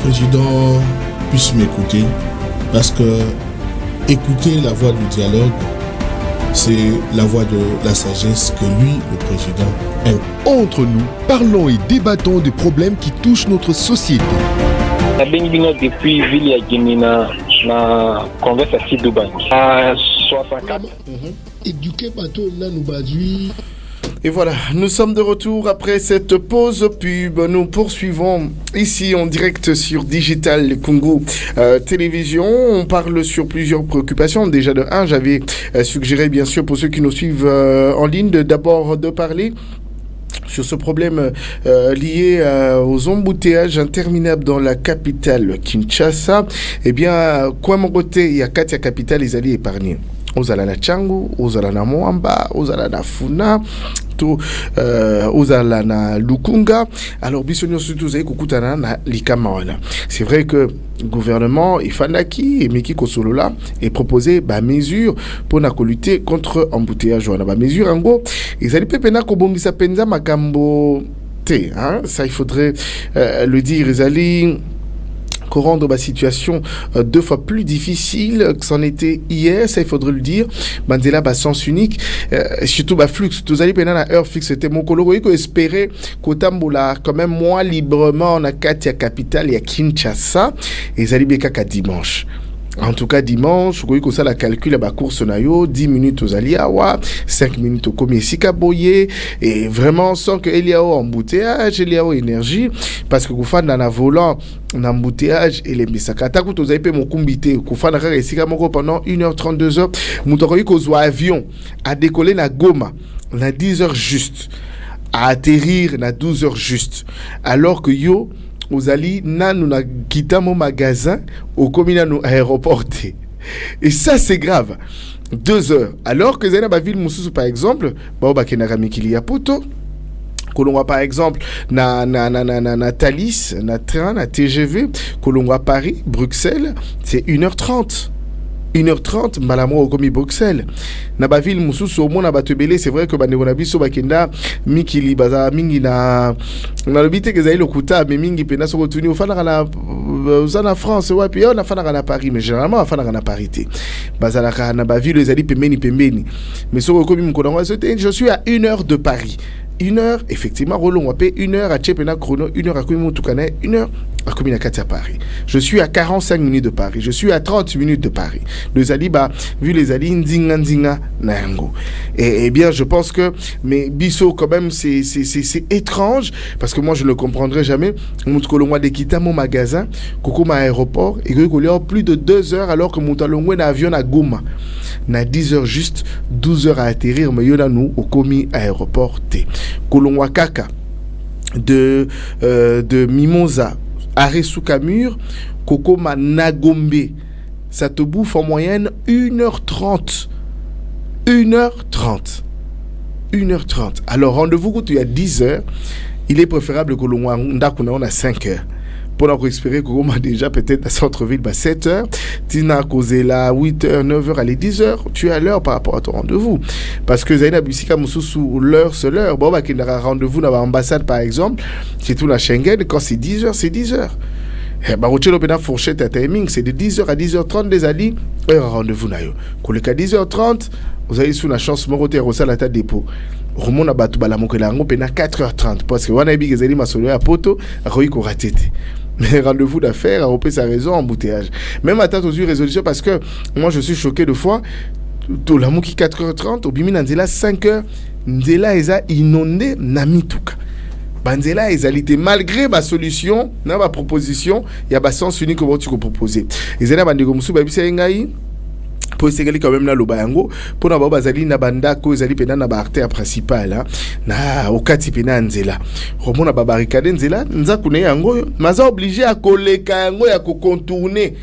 président puisse m'écouter, parce que écouter la voix du dialogue, c'est la voix de la sagesse que lui, le président, aime. Entre nous, parlons et débattons des problèmes qui touchent notre société. Depuis Ville ya Guinina, na converse à Sidouban. À 64. Éduquer bateau là nous baduit. Et voilà, nous sommes de retour après cette pause pub. Nous poursuivons ici en direct sur Digital Congo Télévision. On parle sur plusieurs préoccupations. Déjà de 1, j'avais suggéré bien sûr pour ceux qui nous suivent en ligne d'abord de parler sur ce problème lié aux embouteillages interminables dans la capitale Kinshasa. Eh bien, Kwamogote, il y a 4 capitales, ils allaient épargner. Ozala na Changu, ozala na Moamba, ozala na Funa, ozala na Lukunga. Alors bisonyo surtout zai kukutana na Likamawana. C'est vrai que le gouvernement Ifanaki et Miki Kosolola est proposé ba mesure pour na lutter contre embouteillage wana ba mesure en gros ezali pepena ko bongisa penza makambo te hein, ça il faudrait le dire ezali qu'on rende la situation 2 fois plus difficile que c'en était hier, ça il faudrait le dire. Bandela bas sens unique, surtout bas flux. Tous allez pendant la heure fixe, c'était mon collègue qui espérait qu'Otambola quand même moins librement en a 4 capitale, il y a Kinshasa et Zalibeka qu'à dimanche. En tout cas, dimanche, vous voyez que ça la calcule à la course nayo, 10 minutes aux Aliawa, 5 minutes au Komisika Boye, et vraiment sans que il y a embouteillage, il y a énergie, parce que vous faites dans la volant, embouteillage et les misaka. T'as vous avez payé mon combité, vous faites dans la Sika Moko pendant 1h32 heures, vous avez qu'au avion, à décoller na Goma, na 10 heures juste, à atterrir na 12 heures juste, alors que yo, aux alliés, nous avons quitté mon magasin au commun aéroport. Et ça, c'est grave. 2 heures. Alors que Zena Baville Moussou, par exemple, Poto, que l'on voit par exemple na Thalys, na train, na TGV, que l'on voit Paris, Bruxelles, c'est 1h30. 1h30, malamo au commis Bruxelles. Na baville Moussou au monde à Batebele, c'est vrai que Bandegonabiso Bakenda, Mikili Baza Mingi na le bité que Zaïlo Kouta, mais Mingi Pena se retourner au Fanara na France, ouais, puis on a Fanara na Paris, mais généralement on a Fanara na parité. Bazalaka na baville les Ali Pemeni. Mais sur le commis Moukodanwa, je suis à 1 heure de Paris. 1 heure, effectivement, Roland Wapé, 1 heure à Tchepena Chrono, 1 heure à Koumoutoukane, 1 heure à Kominakati à Paris. Je suis à 45 minutes de Paris. Je suis à 30 minutes de Paris. Les Ali, vu les Ali, Ndinga, Nango. Et bien, je pense que, mais Bisso, quand même, c'est étrange, parce que moi, je ne le comprendrai jamais. Moutkolongwa de quitter mon magasin, Kokoma aéroport, et que y a plus de 2 heures, alors que Moutalongwa n'a avion à Goma. N'a 10 heures juste, 12 heures à atterrir, mais y'a nous, au Komi aéroport T. Kolongwa Kaka, de Mimosa, Aresukamur, Kokoma Nagombe, ça te bouffe en moyenne 1h30. 1h30. 1h30. Alors, rendez-vous quand il y a 10 heures, il est préférable que l'on a 5 heures. Pour nous espérer que l'on a déjà peut-être à centre-ville 7 heures, Tina causé là 8 heures, 9 heures, allez 10 heures, tu es à l'heure par rapport à ton rendez-vous. Parce que Zaina Bissika Moussou, l'heure, c'est l'heure. Bon, bah, qu'il y a un rendez-vous dans l'ambassade par exemple, c'est tout la Schengen, quand c'est 10 heures, c'est 10 heures. Bah, au Tchélo, fourchette à timing, c'est de 10h à 10h30 des alliés, heure rendez-vous nayo. Quand le cas 10h30, vous avez sous la chance, Moroté Rosa la tête dépôt. Romona Batou Balamokelango, pena 4h30, parce que Wanabi Gezeli m'a solé à Poto, à Roïko Ratete. Mais rendez-vous d'affaires, a repris sa raison, embouteillage. Même à tête aux yeux résolution, parce que moi je suis choqué de fois, tout l'amour qui 4h30, au Bimi Nandela 5h, Ndela Eza inondé Namituka. Banzela ezalité malgré ma solution, ma proposition, il y a un sens unique que tu peux proposer. Ezela bandeko musu babisa ngai pour essayer quand même na lobayango pour na bazali na bandako ezali pena na ba artère principale na okati pena nzela. Romona ba barricade nzela nzaku ne yango maza obligé à koleka yango ya ko contourner.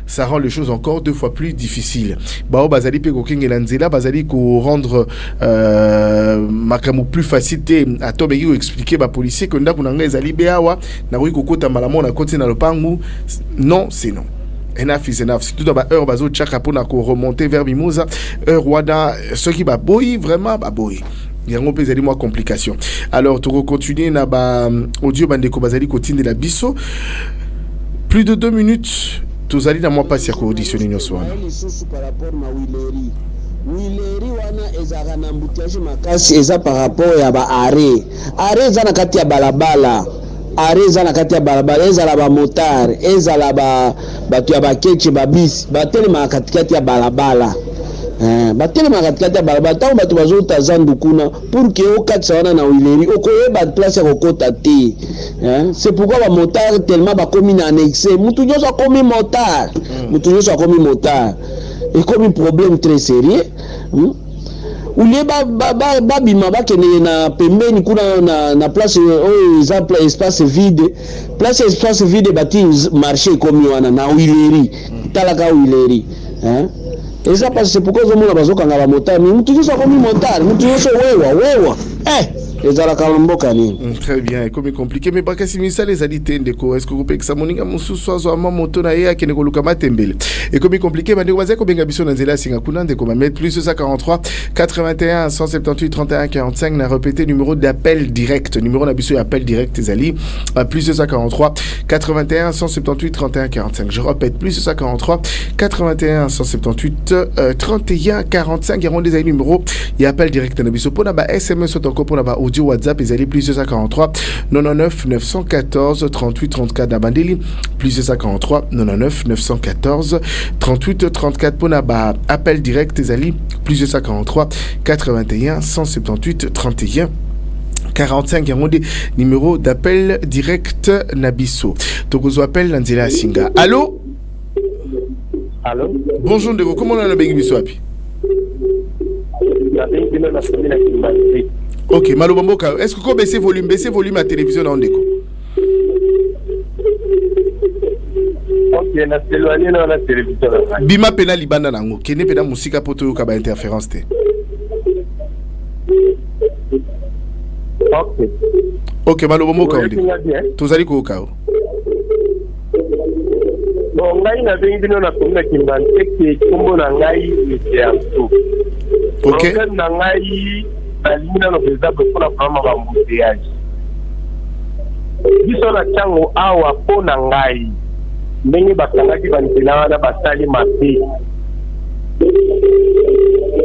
Ça rend les choses encore 2 fois plus difficiles. Bao bazali pe kokinge lanzela bazali ko rendre makamu plus facilité à tobeki ko expliquer ba policier que ndaku nanga ezali beawa na ko kokota malamo na koti na lopangu. Non, c'est non. Enough is enough. C'est tout dans ma heure bazo tchaka pour na ko remonter vers Mimosa, heure wada ce qui ba boy vraiment ba boy. yango pe ezali mwa complication. Alors to continuer na ba audio bandeko bazali kotinde la biso plus de 2 minutes tozali na mwa pasi ya koauditionner nyonso wana. Wileri wana ezaka na mbutiaje makasi eza par rapport ya ba arrêt eza na kati ya balabala eza na kati ya balabala ezala ba motar ezala bato ya bakeche babisi batelema katikati ya balabala batelema katikati ya balabala tango bato bazota zandu kuna pour que okatisa wana na Wileri okoyeba place ya kokota te c'est pourquoi ba motar tellement bakomi na annexe mutu nyonso akomi motar mutu nyonso akomi motar et comme un problème très sérieux ulie babima bakende na pembeni kuna na place exemple espace vide bati marché comme wana na Wileri talaka Wileri et ça parce que pourquoi zomo na bazokanga ba motar mais mutu nyonso akomi motar mutu nyonso wewa très bien, comme compliqué mais bakasi misala ezali tendeko est-ce que vous pekisa moninga mususu azo ama moto na ye akene koluka matembele et comme compliqué bandeko bazako benga biso na nzela singa kuna ndeko ma mettre plus 243 81 178 31 45 na répéter numéro d'appel direct numéro na biso appel direct ezali plus 243 81 178 31 45 je répète plus 243 81 178 31 45 y des numéro et appel direct na biso pona ba SMS encore pour ba audio WhatsApp ezali plus 243 99 914 38 34 na bandeli plus 243 99 914 38 34 pour ba appel direct ezali plus 243 81 178 31 45 yangonde numéro d'appel direct Nabiso. Tokozo appel Nanzela Singa. Allô? Allô? Bonjour Ndeko, comment on a bengi biso api? Ok, Malo Mboka, est-ce que vous baissez volume à la télévision dans Ndeko? Ok, na séloigné dans la télévision. Bima pena libanda nango, kene pena musika poto yo kaba interférence te. Ok. Ok, Malo Mboka Ndeko. Tozali ko kao. Bon, ngai na bengi bino na komuna Kimbante ke kombo na ngai c'est un tout. Ok. Donc na ngai alimina no pesa pour la prendre ma embouteillage. Biso na chango awa po na ngai. Ndenge bakangaki banzela wana basali mabe.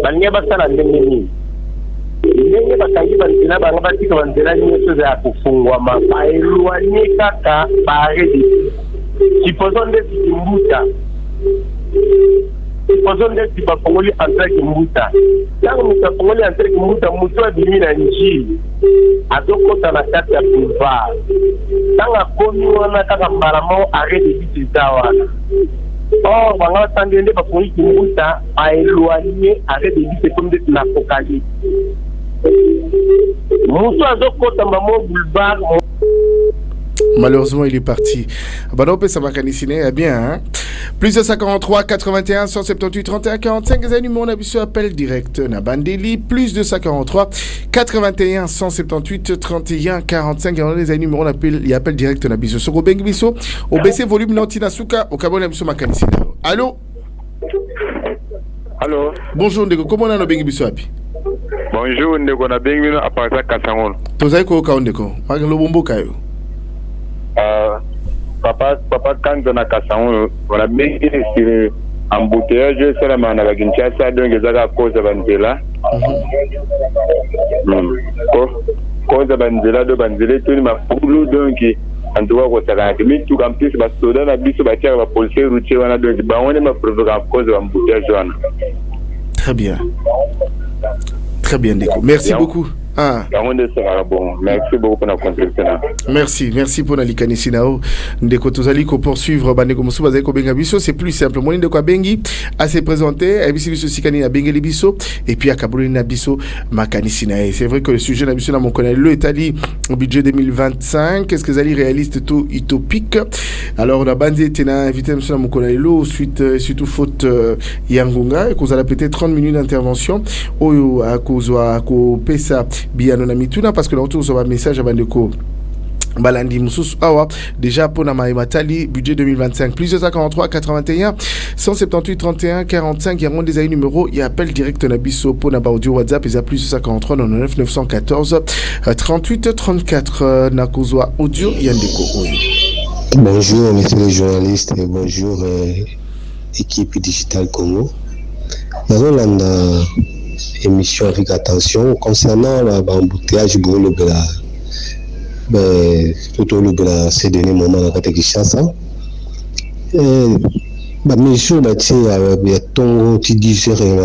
Balinga basala ndenge nini? Ndenge bakangi banzela banga batika banzela nyonso za kufungwa mabaelwanye kaka baredi. Supposons d'être Kimbuta. Supposons d'être Bakongoli entre Kimbuta. Quand nous avons entre Kimbuta, nous avons dit na njili. Adokota na kati ya boulevard. Quand a komi wana kaka mbalamo arrêt de bitizawa. Or, banga tandende Bakongoli Kimbuta a éloigné arrêt de bitizawa comme d'être na kokali. Mousso adokota mbamo boulevard. Malheureusement, il est parti. Badopé Samakanissine, bien, hein? Plus de 53 81 178 31 45, les numéros on appel direct na Bandeli, plus de 53 81 178 31 45, les numéros on appel direct na biso. Soko bengi biso, au baissé volume nantina suka, au kabon na biso Makanisine. Allô? Allô? Bonjour Ndeko, comment on a bengi biso api? Bonjour Ndeko, na bengi biso apasa Kasangolo. Tozai ko ka Ndeko, magalo bombo kayo. Papa quand on a Kasangolo, on a bien sur embouteillage sur la manava Kinshasa donc ils ont à cause de Banzela. Cause de Banzela de Banzela tout ma poule donc en tout cas quoi ça a mis tout en plus ma soda na biso ba tirer la police routier wana donc ba on est ma provoquer à cause de embouteillage wana. Très bien. Très bien Ndeko. Merci beaucoup. Ah. Merci beaucoup pour la contribution. Merci pour la likanisina. Ndeko tozali ko poursuivre bandeko musu bazali ko benga biso, c'est plus simple. Moni ndeko bengi à se présenter, abisi biso sikani na bengi biso et puis akabuli na biso makanisina. C'est vrai que le sujet na biso na mon connaît le Italie au budget 2025, qu'est-ce que zali réaliste tout utopique. Alors la bande était invité monsieur na mon connaît le suite surtout faute yangunga et qu'on a peut-être 30 minutes d'intervention au à cause ko pesa biano na mituna parce que là on reçoit un message à bandeko Balandi Moussous Awa, déjà pour Namaïmatali, budget 2025, plus 243 81 178 31 45, il y a des aïe numéro, il y a appel direct Nabiso pour Nabaudio WhatsApp, il y a plus 243 99 914 38 34 Nakozwa Audio Yandeko. Bonjour messieurs les journalistes et bonjour équipe Digital Congo. Nous avons une émission avec attention concernant l'embouteillage plutôt le ces derniers moments dans la Kinshasa. Mais je vais ton petit digérer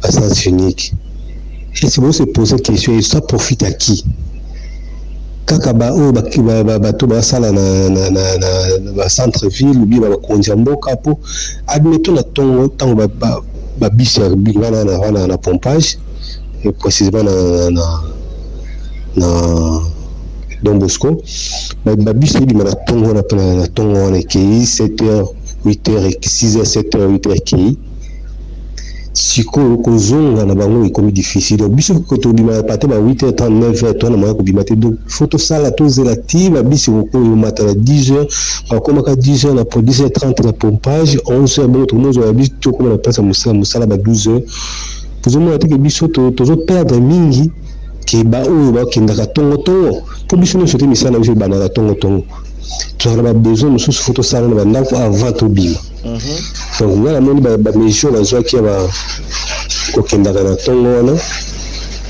à sens unique. Et c'est bon se poser la question, ça profite à qui? Kaka bato basala na centre ville bi ba konja mboka po admettons na tongo tango ba bisi ya bingana na pompage et précisément na Don Bosco ba bisi bi na tongo na tongo na ki 7h 8h 6h 7h 8h ki siko kozonga na bango ikomi difficile biso ko to bima pate ba 8h30 9h to na mako bima te donc photo sala to zelative biso ko mata na 10h ba koma ka 10h na pour 10h30 na pompage 11h bon tout le monde a biso to ko na pesa musala ba 12h pour moi te que biso to perdre mingi ke ba o ba kinda ka tongo pour biso no sote misala biso ba na tongo tu as besoin de ce photo ça avant tout bim donc là on a mesure la joie qui va kokenda na tongo wana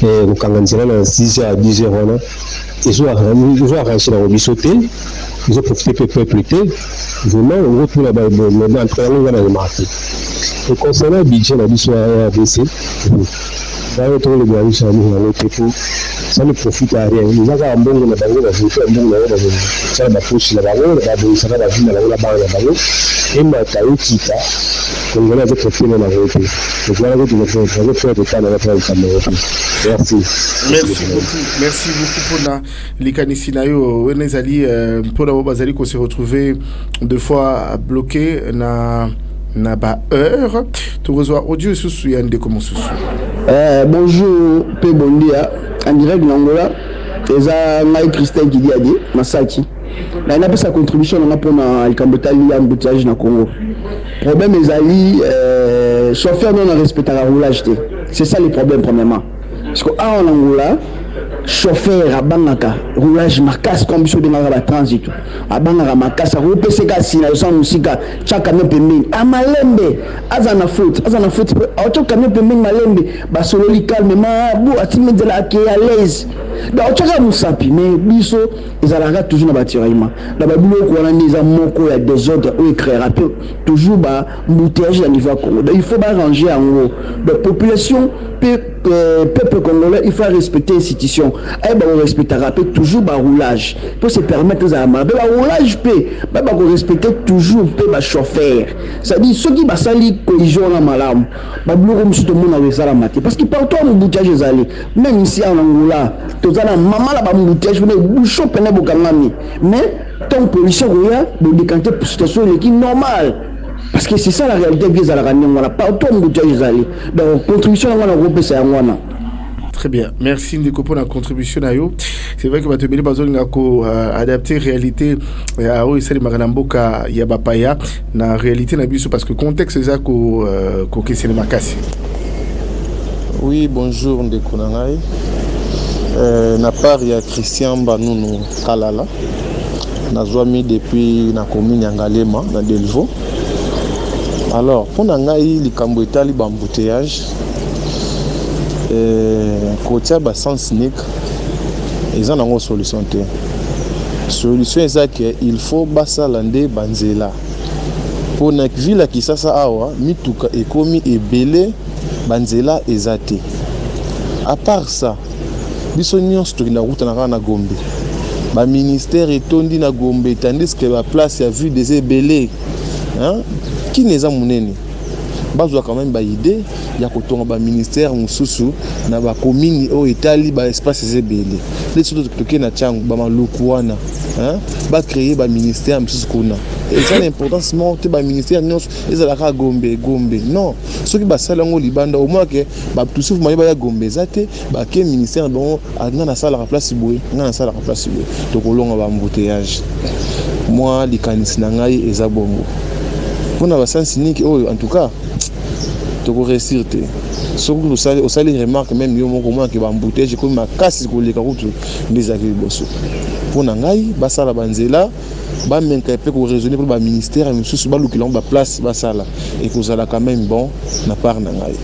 et ko kanganzela na 6h à 10h wana ils ont arrangé la bisoté ils ont profité peu plus tard vraiment on retrouve la dans entraînement dans le marché et concernant le budget la biso à ABC ça retrouve le gars ça nous ça ne profite à rien ils ont un bon na bango na futur bon na ça va pousser la bango la bango ça va vivre la bango et ma taille kita donc on a des profils dans la vérité donc voilà que tu vas faire de temps dans la caméra merci beaucoup pour la likanisinayo wenezali pour la bazali qu'on se retrouver deux fois bloqué na ba heure tu reçois audio sous yande comment sous bonjour pe bondia en direct d'Angola eza ngai Christian Gidiadi Masaki na ina pesa contribution na pona ikambotali ya embouteillage na Congo problème ezali chauffeur non respecter la roulage c'est ça le problème premièrement parce que en Angola chauffeur abangaka roulage makasi comme biso dengaka ba transit abangaka makasi repese kasi na yosa musika chaka me pembeni amalembe azana faute auto camion pembeni malembe basololi calmement bu atimedela ke à l'aise da chaka musapi mais biso ezalaka toujours na batiraillement na babulo ko wana neza moko ya désordre ou très rapide toujours ba embouteillage à niveau Congo il faut ba ranger en haut la population peuple congolais il faut respecter les institutions et ben on respectera toujours ba roulage pour se permettre aux amants ba roulage ba respecter toujours ba chauffeur ça dit ceux qui ba sali collision na malam ba bloko musu to mona wezala mate parce que partout on bouteillage ezali même ici en Angola tozana mama la ba bouteillage ne bouchon pene bokangami mais tant policier roya de décanter pour situation qui normal. Parce que c'est ça la réalité bien à la ramener voilà partout on bouteillage ezali donc contribution on a groupe c'est ngwana. Très bien, merci Ndeko pour la contribution à vous. C'est vrai que va te bénir besoin de adapter réalité à eux c'est les maganamboka yabapaya na réalité na biso parce que contexte c'est ça ko question makasi. Oui, bonjour Ndeko nangai. Na part ya Christian Banunu Kalala. Na zoami depuis na commune Ngalema na Delvaux. Alors, pour nangai likambo etali ba embouteillage côté ba sens unique ils ont une solution solution est que il faut basalande banzela pour na ville qui ça awa mituka ekomi ebele banzela ezate à part ça biso nyonso to na route na Gombe ba ministère etondi na Gombe tandis que la place a vu des ebele hein qui n'est pas monene bazwa quand même ba idée ya kotonga ba ministère mususu na ba commune o etali ba espace zebele les surtout toke na changu ba maluku wana hein ba créer ba ministère mususu kuna et ça l'importance monter ba ministère nyonso ezalaka gombe non soki ba sala ngo libanda au moins que ba tusufu mayeba ya gombe zate ba ke ministère bon nga na sala la place boye to kolonga ba embouteillage moi likanisi na ngai eza bongo pona ba sens unique oh en tout cas to ko réussir te soki osali remarque même yo moko moi que ba embouteillage comme makasi ko leka kutu ndezaki boso pona ngai basala banzela ba menka pe ko raisonner pour ba ministère mususu ba lukilon ba place basala et ko zala quand même bon na part na ngai.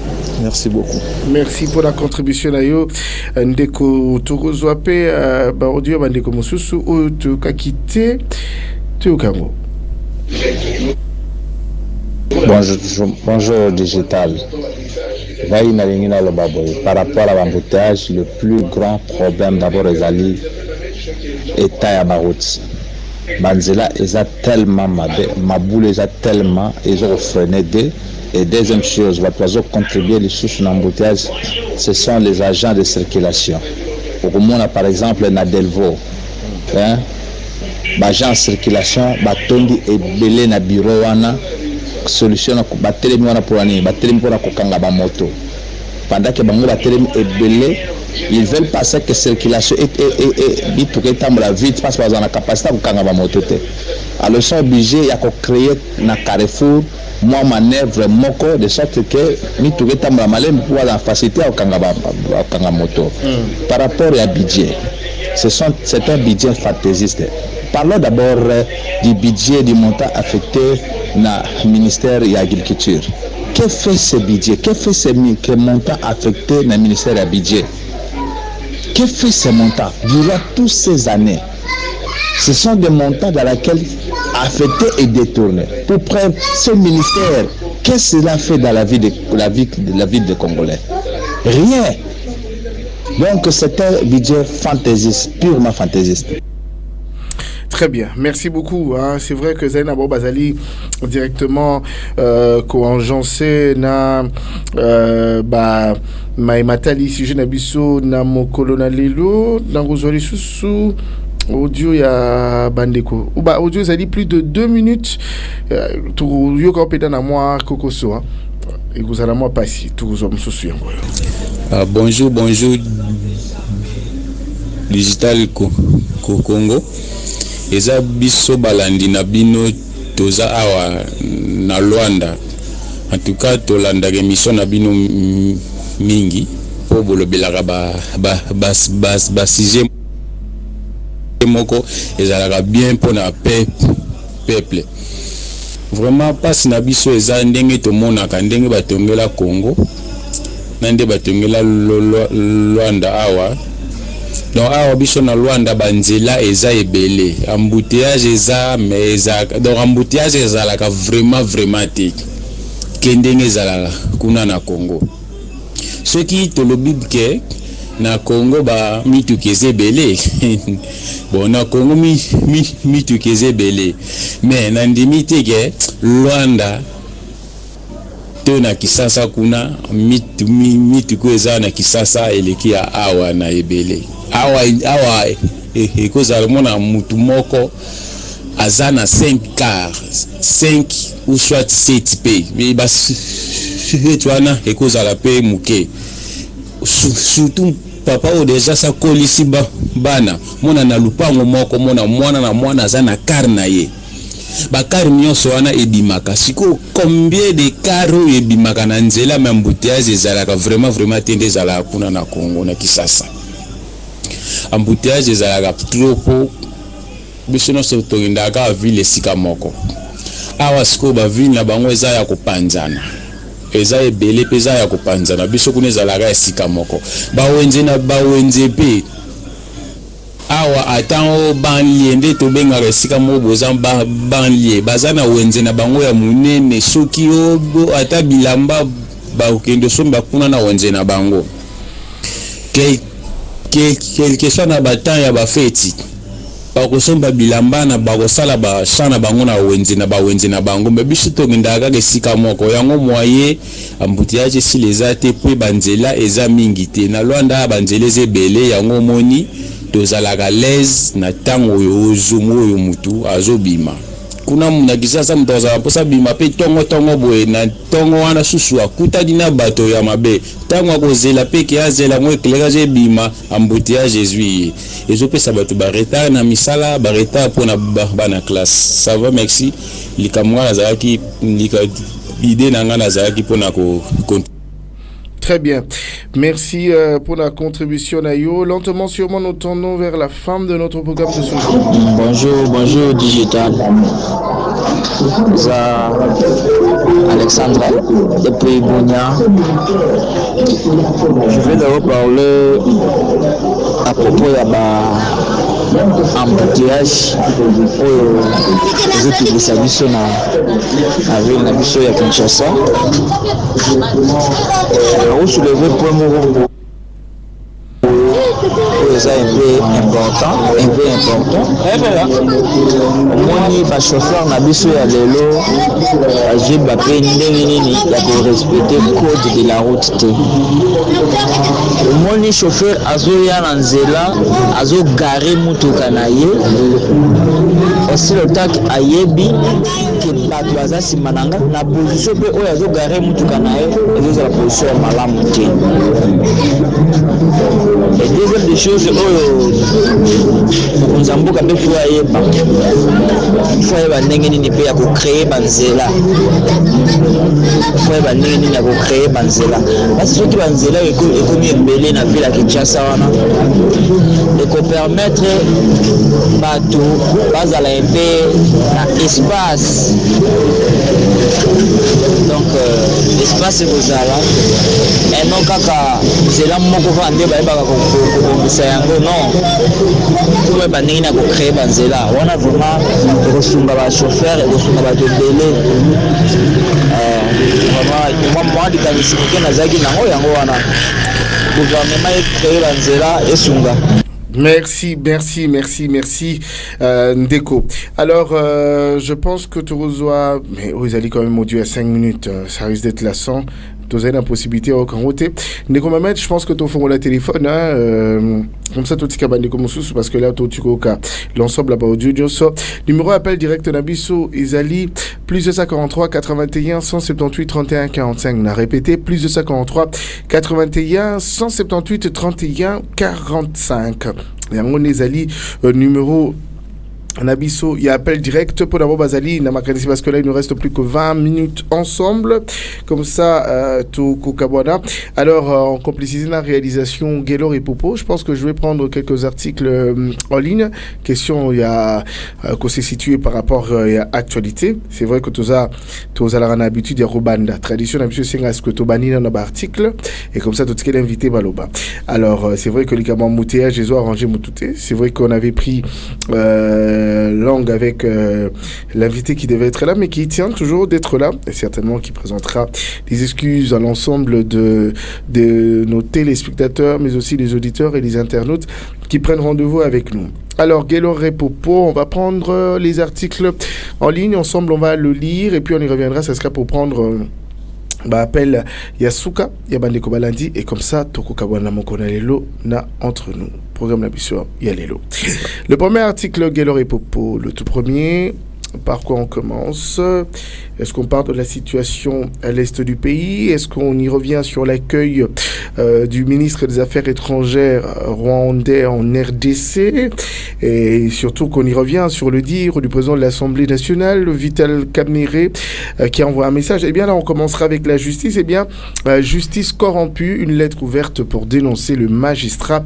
Merci beaucoup. Merci pour la contribution ayo ndeko tokozwa pe ba audio ba ndeko mususu o to kakite to kango. Bonjour digital. Par rapport à l'embouteillage, le plus grand problème d'abord est à ma route. Banzela est tellement ma boule est tellement ils ont freiné deux. Et deuxième chose, va contribuer les sources d'embouteillage, ce sont les agents de circulation. Au moins par exemple Nadelvo, hein, agent de circulation, batondi et belé na bureau wana solution ba telemi wana pour ani ba telemi pour kokanga ba moto. Pendant que bango ba telemi et belé, ils veulent passer que circulation et bituke tambla vite parce qu'ils ont la capacité de kokanga ba moto te. Alors ils sont obligés ya ko créer na Carrefour moi manœuvre moko de sorte que bituke tambla malem pour la facilité au kanga moto. Par rapport à budget, c'est un budget fantaisiste. Parlons d'abord du budget du montant affecté au ministère de l'Agriculture. Que fait ce budget? Que fait ce montant affecté au ministère de budget? Que fait ce montant durant toutes ces années? Ce sont des montants dans lesquels affectés et détournés. Pour prendre ce ministère, qu'est-ce que cela fait dans la vie des Congolais? Rien. Donc c'est un budget fantaisiste, purement fantaisiste. Très bien, merci beaucoup. Hein. C'est vrai que Zaina Bobazali directement coagencé na Matali si je n'abisso na mokolo na lelo na rozoli susu audio ya bandeko. Ou audio ça dit plus de 2 minutes. Tout yoka peda na moi kokoso. Et vous allez moi passer tout vous susu encore. Bonjour Digital Congo. Eza biso balandi na bino toza awa na Luanda. En tout cas tolanda émission na bino mingi po bolobelaka ba sujet moko ezalaka bien pona peuple. Vraiment pas na biso eza ndenge to monaka ndenge batongela Congo na ndenge batongela Luanda awa. Donc awa biso na Luanda banzela eza ebele embouteillage eza mais eza donc embouteillage ezalaka vraiment te kendenge ezalaka kuna na Congo soki tolobi ke na Congo ba mitukeze ebele bon na Congo mitukeze ebele mais na ndimi te ke Luanda to na Kisasa kuna mituko eza na Kisasa eleki ya awa na ebele awa ekozala mona mutu moko azana 5 quarts 5 ou soit 7 p mais bas etwana ekozala pe muke surtout papa o déjà sa kolisi bana mona na lupango moko mona mwana na mwana azana car na ye bakari nyonso wana ebimaka siko combien de caro ebimaka na nzela mais embouteillage ezalaka vraiment tende ezalaka kuna na Congo na Kisasa embouteillage ezalaka trop biso nyonso tokendaka ville esika moko awa siko ba ville na bango eza ya kopanzana eza ebele peza ya kopanzana biso kuna ezalaka esika moko bawenze pe awa atango banlie nde tobengaka esika moko boza banlie baza na wenze na bango ya munene soki obo ata bilamba bakende somba kuna na wenze na bango quelque soit na batan ya bafeti bakosomba bilamba na bakosala basha na bango na wenze na bango me biso tokendaka kaka esika moko yango moye embouteillage si les ate po banzela eza mingi te na Luanda banzela ezebele yango moni tozalaka l'aise na ntango oyo ozungu oyo mutu azobima kuna muna kisasa mtozala posa bima pe tongo boye na tongo wana susu akuta dina bato ya mabe tango akozela pe ke azela ngo éclairage bima embouteillage ezui ezopesa bato ba retard na misala ba retard pona bana classe ça va merci likamwa nazaki lika idée na ngana nazaki pona ko. Très bien. Merci pour la contribution Nayo. Lentement, sûrement, nous tendons vers la fin de notre programme de ce jour. Bonjour Digital. Ça, Alexandre, depuis Bounia. Je vais d'abord parler à propos de embouteillage aux études de Bisso na ville na Bisso ya Kinshasa. On soulève le point Morongo. C'est un peu important. Moi, les chauffeurs na Bisso ya lelo, j'ai bapé ndengeni ya ko respecter code de la route. Moi, les chauffeurs azoya na nzela, azo garer mutuka na ye. Aussi le tac ayebi que bato baza simananga na position pe oyo azo garer mutuka na ye, ezo la position ya malamu te. Et deuxième des choses oyo nzambuka pe fo ayeba fo ayeba ndenge nini pe ya ko créer banzela fo ayeba ndenge nini ya ko créer banzela parce que soki banzela ekomi ebele na ville ya Kinshasa wana eko permettre bato bazala mpe na espace donc espace ekozala et non kaka nzela moko kaka nde bayebaka kobongisa yango non toyeba ndenge na kocrée banzela wana vraiment ekosunga bachauffeur ekosunga bato ebele vraiment mwa likanisi moke nazalaki nango yango wana gouvernement ecrée banzela esunga. Merci, Ndeko. Alors, je pense que tu reçois, mais vous allez quand même audio à 5 minutes, ça risque d'être lassant. Tu as la possibilité de côté. Ndeko Mamet, je pense que tu as le téléphone, hein, comme ça, tu as parce que là, tu as l'ensemble là-bas audio. Numéro appel direct Nabiso Isali, plus 243 81 178 31 45. On a répété, plus 243 81 178 31 45. Et on Isali, numéro Nabiso, il y a appel direct pour d'abord Bazali, parce que là il nous reste plus que 20 minutes ensemble, comme ça tout Kokabwana. Alors en complicité de la réalisation Gaylor et Popo, je pense que je vais prendre quelques articles en ligne. Question il y a qu'on s'est situé par rapport à actualité. C'est vrai que tous a la habitude de Robanda tradition d'habitude c'est ce que Tobani dans nos articles et comme ça tout ce qui est invité Baloba. Alors c'est vrai que les cabans moutéage ils ont arrangé Moutouté. C'est vrai qu'on avait pris langue avec l'invité qui devait être là mais qui tient toujours d'être là et certainement qui présentera des excuses à l'ensemble de nos téléspectateurs mais aussi les auditeurs et les internautes qui prennent rendez-vous avec nous. Alors Gaylor et Popo, on va prendre les articles en ligne ensemble, on va le lire et puis on y reviendra, ça sera pour prendre appel Yasuka, Yabandeko Balandi et comme ça Toko Kabwana Mokona Lelo na entre nous. Programme la mission Yalelo. Le premier article Gaylor et Popo, le tout premier. Par quoi on commence? Est-ce qu'on parle de la situation à l'est du pays? Est-ce qu'on y revient sur l'accueil du ministre des Affaires étrangères rwandais en RDC? Et surtout qu'on y revient sur le dire du président de l'Assemblée nationale, Vital Kamerhe, qui envoie un message. Eh bien là, on commencera avec la justice. Eh bien, justice corrompue, une lettre ouverte pour dénoncer le magistrat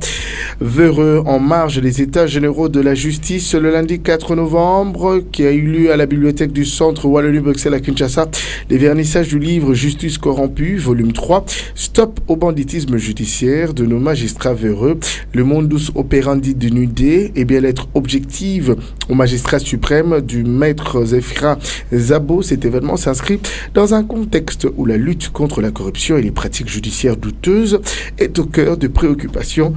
Vereux en marge des États généraux de la justice le lundi 4 novembre, qui a eu lieu à la bibliothèque du centre Wallonie-Bruxelles à Kinshasa, les vernissages du livre Justice corrompue, volume 3, Stop au banditisme judiciaire de nos magistrats véreux, le modus operandi de NUD et bien lettre objective au magistrat suprême du maître Zéphira Zabo. Cet événement s'inscrit dans un contexte où la lutte contre la corruption et les pratiques judiciaires douteuses est au cœur de préoccupations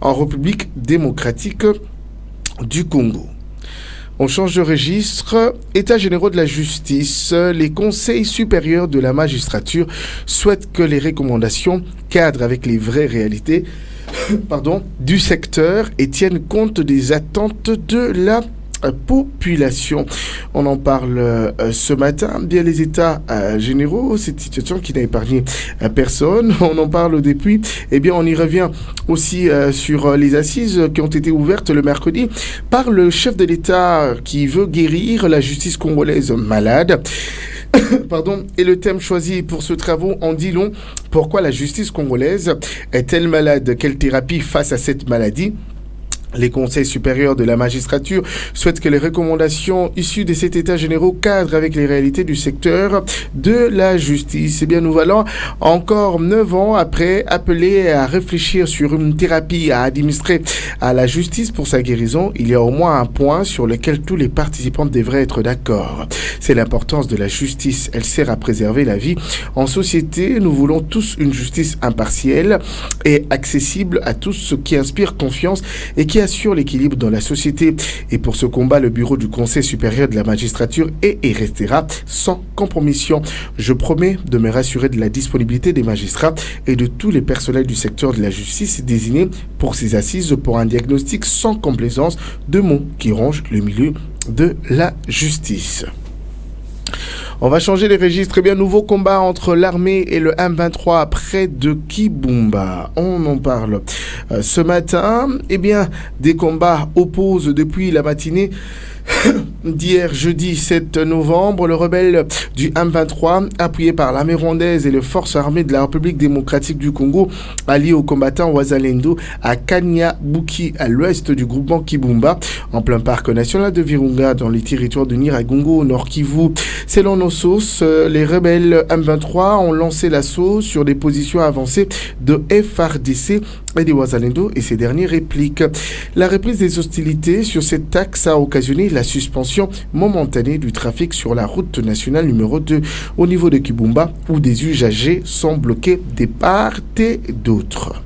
en République démocratique du Congo. On change de registre. États généraux de la justice, les conseils supérieurs de la magistrature souhaitent que les recommandations cadrent avec les vraies réalités du secteur et tiennent compte des attentes de la population. On en parle ce matin. Bien les états généraux, cette situation qui n'a épargné personne. On en parle depuis. Eh bien, on y revient aussi sur les assises qui ont été ouvertes le mercredi par le chef de l'État qui veut guérir la justice congolaise malade. Et le thème choisi pour ce travaux en dit long. Pourquoi la justice congolaise est-elle malade? Quelle thérapie face à cette maladie? Les conseils supérieurs de la magistrature souhaitent que les recommandations issues de cet état généraux cadrent avec les réalités du secteur de la justice. Eh bien, nous allons encore 9 ans après appeler à réfléchir sur une thérapie à administrer à la justice pour sa guérison. Il y a au moins un point sur lequel tous les participants devraient être d'accord. C'est l'importance de la justice. Elle sert à préserver la vie. En société, nous voulons tous une justice impartielle et accessible à tous, ce qui inspire confiance et qui assure l'équilibre dans la société. Et pour ce combat, le bureau du Conseil supérieur de la magistrature est et restera sans compromission. Je promets de me rassurer de la disponibilité des magistrats et de tous les personnels du secteur de la justice désignés pour ces assises pour un diagnostic sans complaisance de mots qui rongent le milieu de la justice. On va changer les registres. Eh bien, nouveau combat entre l'armée et le M23 près de Kibumba. On en parle ce matin. Eh bien, des combats opposent depuis la matinée d'hier, jeudi 7 novembre, le rebelle du M23, appuyé par l'armée rwandaise et les forces armées de la République démocratique du Congo, alliés aux combattants Wazalendo à Kanyabuki, à l'ouest du groupement Kibumba, en plein parc national de Virunga, dans les territoires de Nyiragongo, au nord Kivu. Selon nos sources, les rebelles M23 ont lancé l'assaut sur des positions avancées de FARDC et des Wazalendo, et ces derniers répliquent. La reprise des hostilités sur cette axe a occasionné la suspension momentanée du trafic sur la route nationale numéro 2 au niveau de Kibumba, où des usagers sont bloqués de part et d'autre.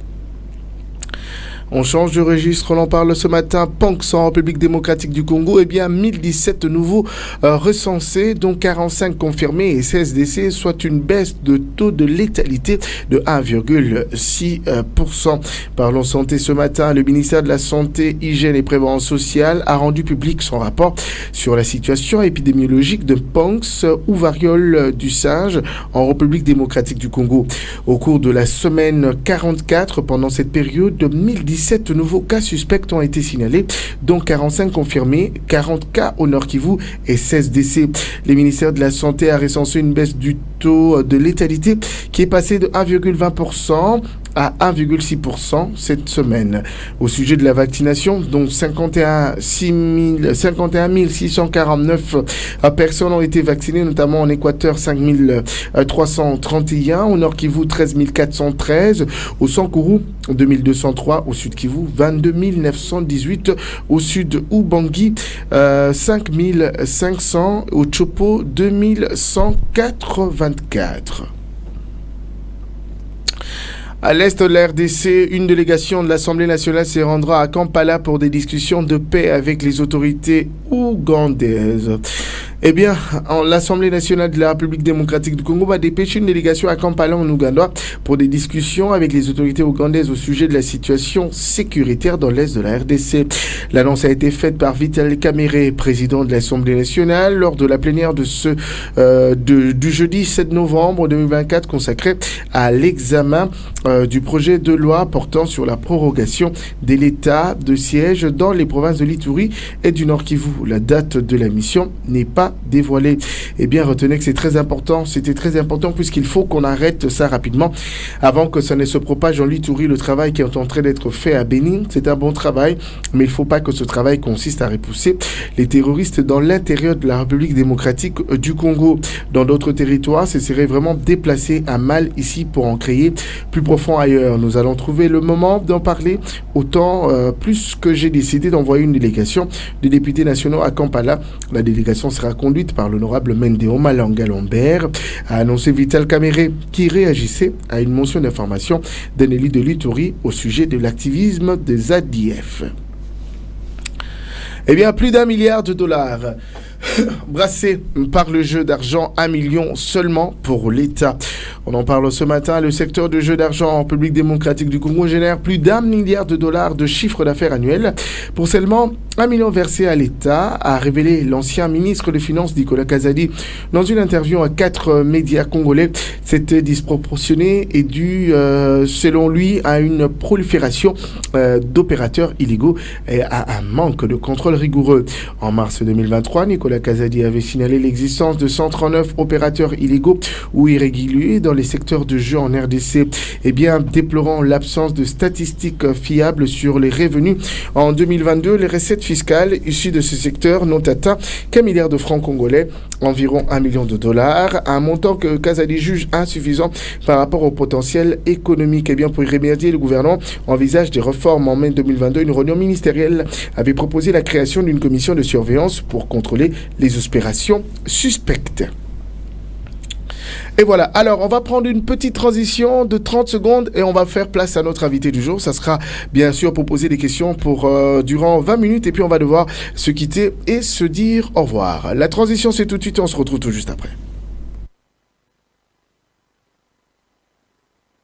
On change de registre, on en parle ce matin. Ponks en République démocratique du Congo, eh bien 1017 nouveaux recensés, dont 45 confirmés et 16 décès, soit une baisse de taux de létalité de 1,6%. Parlons santé ce matin. Le ministère de la Santé, Hygiène et Prévention sociale a rendu public son rapport sur la situation épidémiologique de Ponks ou variole du singe en République démocratique du Congo. Au cours de la semaine 44, pendant cette période, 1017 nouveaux cas suspects ont été signalés, dont 45 confirmés, 40 cas au Nord Kivu et 16 décès. Le ministère de la Santé a recensé une baisse du taux de létalité qui est passé de 1,20% à 1,6% cette semaine. Au sujet de la vaccination, dont 51 649 personnes ont été vaccinées, notamment en Équateur 5331, au Nord Kivu 13 413, au Sankuru 2203, au Sud Kivu 22 918, au Sud Ubangi 5500, au Chopo 2184. À l'est de la RDC, une délégation de l'Assemblée nationale se rendra à Kampala pour des discussions de paix avec les autorités ougandaises. Eh bien, l'Assemblée nationale de la République démocratique du Congo va dépêcher une délégation à Kampala en Ouganda pour des discussions avec les autorités ougandaises au sujet de la situation sécuritaire dans l'est de la RDC. L'annonce a été faite par Vital Kamerhe, président de l'Assemblée nationale, lors de la plénière de du jeudi 7 novembre 2024 consacrée à l'examen du projet de loi portant sur la prorogation de l'état de siège dans les provinces de l'Ituri et du Nord Kivu. La date de la mission n'est pas dévoilée. Eh bien, retenez que c'est très important. C'était très important puisqu'il faut qu'on arrête ça rapidement avant que ça ne se propage en l'Ituri. Le travail qui est en train d'être fait à Bénin, c'est un bon travail, mais il ne faut pas que ce travail consiste à repousser les terroristes dans l'intérieur de la République démocratique du Congo. Dans d'autres territoires, ce serait vraiment déplacer un mal ici pour en créer plus profond ailleurs. Nous allons trouver le moment d'en parler, autant plus que j'ai décidé d'envoyer une délégation de députés nationaux à Kampala. La délégation sera conduite par l'honorable Mendeo Malanga Lambert, a annoncé Vital Kamerhe, qui réagissait à une motion d'information d'un élu de l'Ituri au sujet de l'activisme des ADF. Eh bien, plus d'1 milliard de dollars brassés par le jeu d'argent, 1 million seulement pour l'État. On en parle ce matin. Le secteur de jeu d'argent en République démocratique du Congo génère plus d'1 milliard de dollars de chiffre d'affaires annuel pour seulement 1 million versé à l'État, a révélé l'ancien ministre des Finances Nicolas Kazadi dans une interview à 4 médias congolais. Cette disproportionnée est due, selon lui, à une prolifération d'opérateurs illégaux et à un manque de contrôle rigoureux. En mars 2023, Nicolas Kazadi avait signalé l'existence de 139 opérateurs illégaux ou irréguliers dans les secteurs de jeu en RDC, et bien déplorant l'absence de statistiques fiables sur les revenus. En 2022, les recettes fiscales issues de ce secteur n'ont atteint qu'1 milliard de francs congolais, environ 1 million de dollars, un montant que Kazadi juge insuffisant par rapport au potentiel économique. Et bien pour y remédier, le gouvernement envisage des réformes. En mai 2022, une réunion ministérielle avait proposé la création d'une commission de surveillance pour contrôler les opérations suspectes. Et voilà, alors on va prendre une petite transition de 30 secondes et on va faire place à notre invité du jour. Ça sera bien sûr pour poser des questions pour durant 20 minutes et puis on va devoir se quitter et se dire au revoir. La transition c'est tout de suite et on se retrouve tout juste après.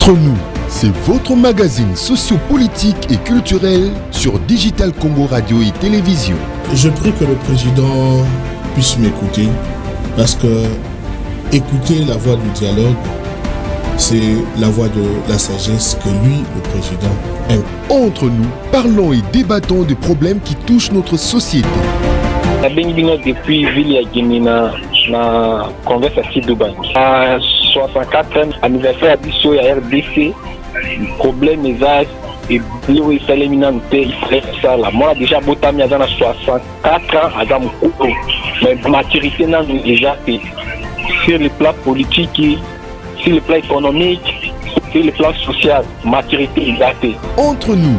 Entre nous, c'est votre magazine sociopolitique et culturel sur Digital Congo Radio et Télévision. Je prie que le président puisse m'écouter parce que écouter la voix du dialogue, c'est la voix de la sagesse que lui, le président, aime. Entre nous, parlons et débattons des problèmes qui touchent notre société. Depuis Ville Guinina, na conversation Dubaï. À 64e anniversaire à la RDC, le problème est là. Et Bleu et Saléminante, il ferait ça là. Moi, déjà, Botami a 64 ans, à Damoukou. Mais la maturité n'a déjà fait. Sur le plan politique, sur le plan économique, sur le plan social, maturité est datée. Entre nous,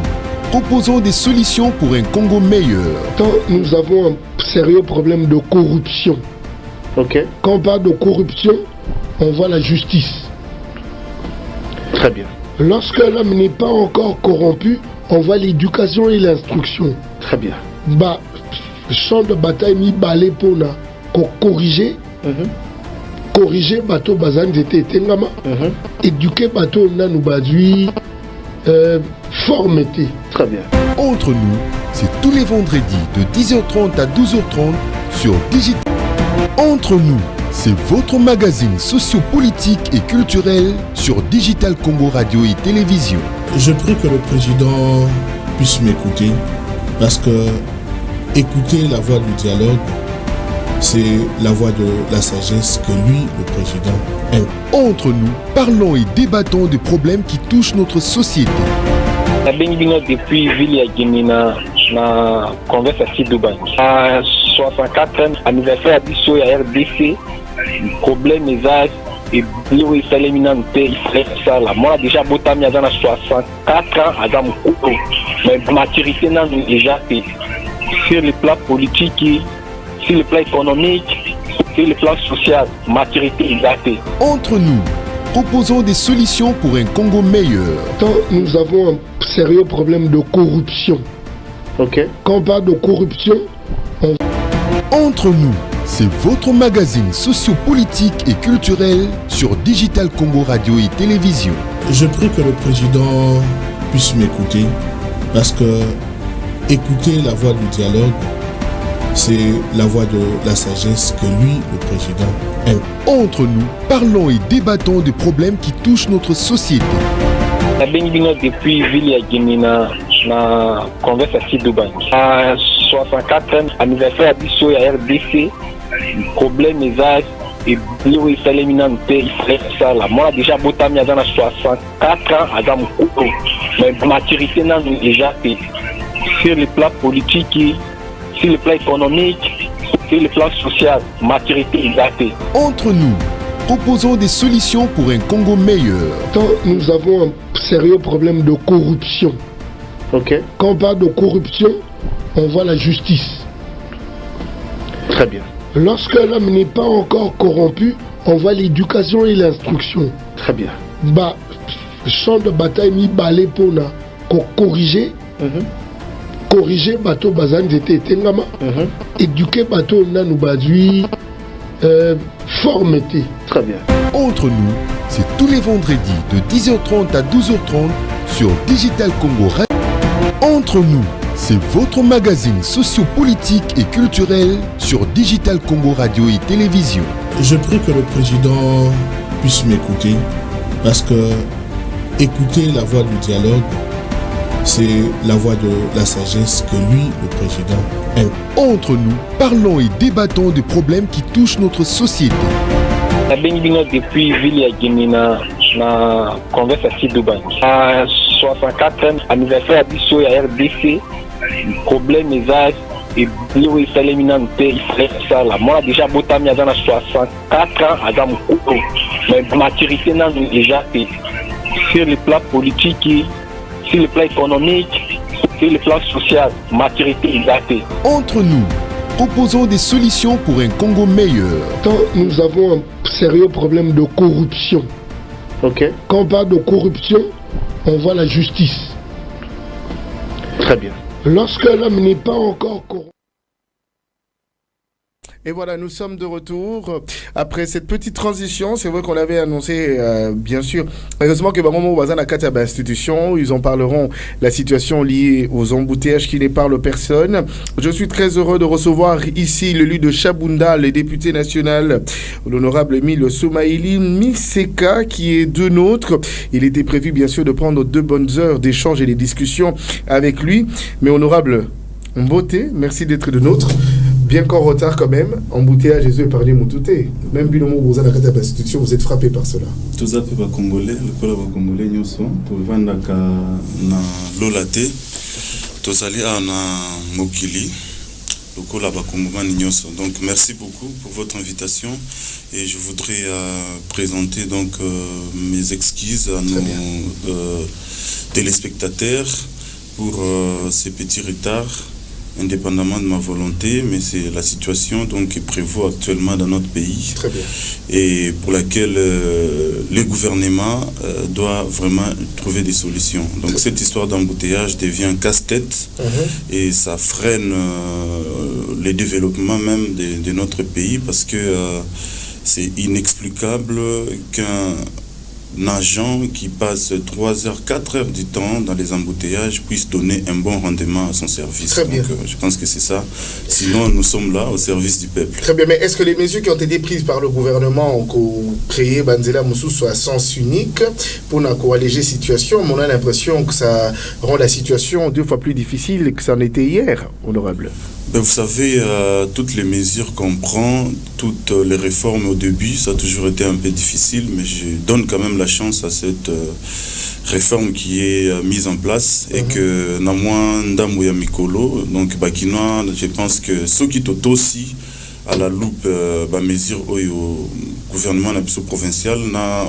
proposons des solutions pour un Congo meilleur. Quand nous avons un sérieux problème de corruption, quand on parle de corruption, on voit la justice. Très bien. Lorsque l'homme n'est pas encore corrompu, on voit l'éducation et l'instruction. Très bien. Bah, champ de bataille mi balé pour corriger. Corriger bateau bazan j'étais tengama. Éduquer bateau nanou badui. Formeté. Très bien. Entre nous, c'est tous les vendredis de 10h30 à 12h30 sur Digital. Entre nous, c'est votre magazine sociopolitique et culturel sur Digital Congo Radio et Télévision. Je prie que le président puisse m'écouter parce que écouter la voix du dialogue, c'est la voix de la sagesse que lui, le président, aime. Entre nous, parlons et débattons des problèmes qui touchent notre société. Depuis Ville Guinina, na conversation Dubaï. À 64e anniversaire à la RDC, le problème est là. Et Bleu et Saléminante, il ferait ça là. Moi, déjà, Botami a 64 ans, à Damoukou. Mais la maturité n'a déjà fait. Sur le plan politique, sur le plan économique, sur le plan social, maturité est datée. Entre nous, proposons des solutions pour un Congo meilleur. Quand nous avons un sérieux problème de corruption, quand on parle de corruption, Entre nous, c'est votre magazine sociopolitique et culturel sur Digital Congo Radio et Télévision. Je prie que le président puisse m'écouter parce que écouter la voix du dialogue, c'est la voix de la sagesse que lui, le président, aime. Entre nous, parlons et débattons des problèmes qui touchent notre société. Depuis Ville Guinina, na conversation Dubaï. À 64e anniversaire à la RDC, le problème est là. Et Bleu et Saléminante, il ferait ça là. Moi, déjà, Botami a 64 ans, à Damoukou. Mais la maturité n'a déjà fait. Sur le plan politique, sur le plan économique, sur le plan social, maturité est datée. Entre nous, proposons des solutions pour un Congo meilleur. Quand nous avons un sérieux problème de corruption, quand on parle de corruption, on voit la justice. Très bien. Lorsque l'homme n'est pas encore corrompu, on voit l'éducation et l'instruction. Très bien. Bah, champ de bataille mi balé pour corriger. corriger bateau bazan zete tengama éduquer bateau nanu bazui formeté. Très bien. Entre nous, c'est tous les vendredis de 10h30 à 12h30 sur Digital Congo Radio. Entre nous, c'est votre magazine sociopolitique et culturel sur Digital Congo Radio et Télévision. Je prie que le président puisse m'écouter parce que écouter la voix du dialogue, c'est la voix de la sagesse que lui, le président, aime. Entre nous, parlons et débattons des problèmes qui touchent notre société. Depuis ville ya Guinina na converse à Sidouban. À 64e anniversaire biso ya RDC, problème est et bleu salemina nte ça là. Moi déjà botami à 64 ans à Adam Kouko. Mais maturité n'a déjà fait sur le plan politique, sur le plan économique, sur le plan social, maturité exacte. Entre nous, proposons des solutions pour un Congo meilleur. Quand nous avons un sérieux problème de corruption, quand on parle de corruption, on voit la justice. Très bien. Lorsque l'homme n'est pas encore corrompu. Et voilà, nous sommes de retour après cette petite transition. C'est vrai qu'on l'avait annoncé, bien sûr. Heureusement que Bangomo Bazan a 4 institutions. Ils en parleront la situation liée aux embouteillages qui n'épargnent personne. Je suis très heureux de recevoir ici l'élu de Chabunda, le député national, l'honorable Emile Soumaïli Miseka, qui est de nôtres. Il était prévu, bien sûr, de prendre 2 bonnes heures d'échange et de discussion avec lui. Mais honorable Mbote, merci d'être de nôtres. Bien qu'en retard quand même, embouteillage et épargné Moutouté. Même si vous avez la institution, vous êtes frappé par cela. Tout ça peut pas congolais, le col va congolais nous sont pour vendre na lolate. Tout ça là na mokili. Le col va congolais nous sont. Donc merci beaucoup pour votre invitation et je voudrais présenter donc mes excuses à nos téléspectateurs pour ces petits retards. Indépendamment de ma volonté, mais c'est la situation donc qui prévaut actuellement dans notre pays. Très bien. Et pour laquelle le gouvernement doit vraiment trouver des solutions. Donc cette histoire d'embouteillage devient un casse-tête et ça freine le développement même de notre pays parce que c'est inexplicable qu'un agent qui passe 3 heures, 4 heures du temps dans les embouteillages puisse donner un bon rendement à son service. Très bien. Donc, je pense que c'est ça. Sinon, nous sommes là au service du peuple. Très bien, mais est-ce que les mesures qui ont été prises par le gouvernement ont créé Banzela Moussou soit à sens unique pour alléger la situation? On a l'impression que ça rend la situation 2 fois plus difficile que ça en était hier, honorable. Ben, vous savez, toutes les mesures qu'on prend, toutes les réformes au début, ça a toujours été un peu difficile, mais je donne quand même la chance à cette réforme qui est mise en place et que Namouan Ndamouya Mikolo, donc Bakinois, je pense que ceux qui sont aussi à la loupe, mesure au gouvernement provincial,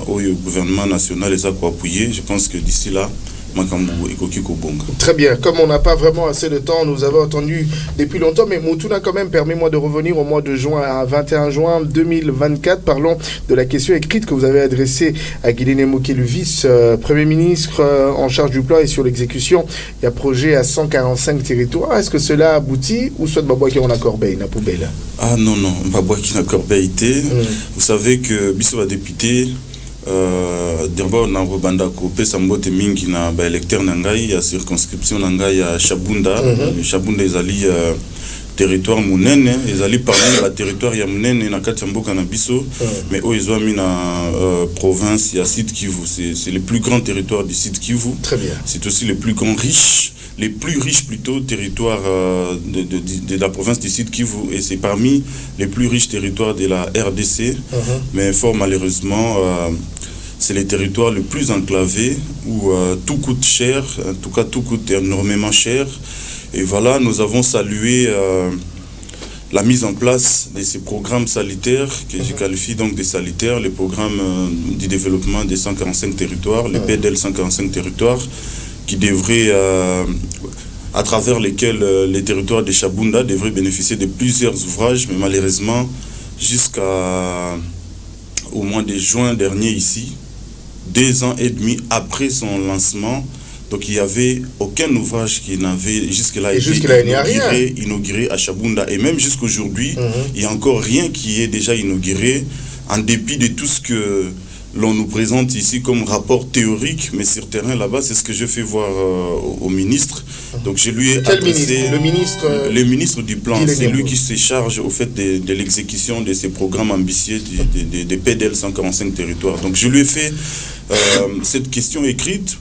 au gouvernement national, les a appuyé. Je pense que d'ici là, très bien, comme on n'a pas vraiment assez de temps, nous avons entendu depuis longtemps, mais Moutouna quand même, permets-moi de revenir au mois de juin, à 21 juin 2024, parlons de la question écrite que vous avez adressée à Guiléné Moké, le vice-premier ministre en charge du plan et sur l'exécution. Il y a projet à 145 territoires. Est-ce que cela aboutit ou soit Babouaki on a Corbeil, na poubelle? Ah non, Babouaki na Corbeil. Vous savez que Bissot va député. D'abord na Bandako pesa mbote mingi na ba électeur na ngai ya circonscription na ngai ya Chabunda. Chabunda ezali territoire munene, ezali parmi ba territoire ya munene na kati mboka na biso, mais o ezwami na province ya Sud Kivu, c'est le plus grand territoire du Sud Kivu. Très bien. C'est aussi le plus grand riche, les plus riches plutôt territoires de la province du Sud Kivu, et c'est parmi les plus riches territoires de la RDC, mais fort malheureusement c'est les territoires les plus enclavés où tout coûte cher, en tout cas tout coûte énormément cher. Et voilà, nous avons salué la mise en place de ces programmes sanitaires, que je qualifie donc des sanitaires, les programmes du développement des 145 territoires, les PDL 145 territoires, qui devraient, à travers lesquels les territoires de Chabunda devraient bénéficier de plusieurs ouvrages, mais malheureusement, jusqu'au mois de juin dernier ici, 2 ans et demi après son lancement, Donc il n'y avait aucun ouvrage qui n'avait jusque-là été inauguré à Chabunda. Et même jusqu'aujourd'hui, il n'y a encore rien qui est déjà inauguré, en dépit de tout ce que l'on nous présente ici comme rapport théorique, mais sur terrain là-bas, c'est ce que je fais voir au ministre. Donc je lui ai adressé... Le ministre du plan, c'est lui qui se charge au fait de l'exécution de ces programmes ambitieux des PDL 145 territoires. Donc je lui ai fait cette question écrite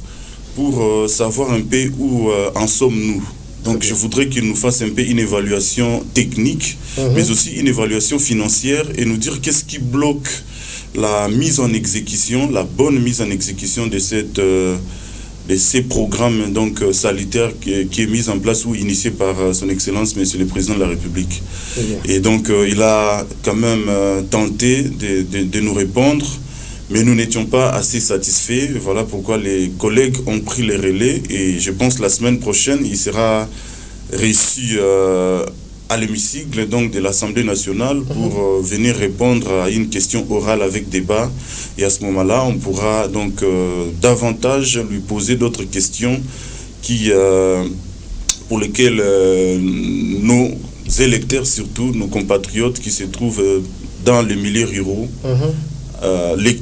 pour savoir un peu où en sommes-nous. Donc je voudrais qu'il nous fasse un peu une évaluation technique, mais aussi une évaluation financière et nous dire qu'est-ce qui bloque la mise en exécution, la bonne mise en exécution de ces programmes donc sanitaires qui est mis en place ou initié par son Excellence Monsieur le Président de la République. Et donc il a quand même tenté de nous répondre, mais nous n'étions pas assez satisfaits. Voilà pourquoi les collègues ont pris les relais et je pense la semaine prochaine il sera reçu à l'hémicycle donc de l'Assemblée nationale pour venir répondre à une question orale avec débat, et à ce moment-là on pourra donc davantage lui poser d'autres questions qui pour lesquelles nos électeurs, surtout nos compatriotes qui se trouvent dans les milieux ruraux,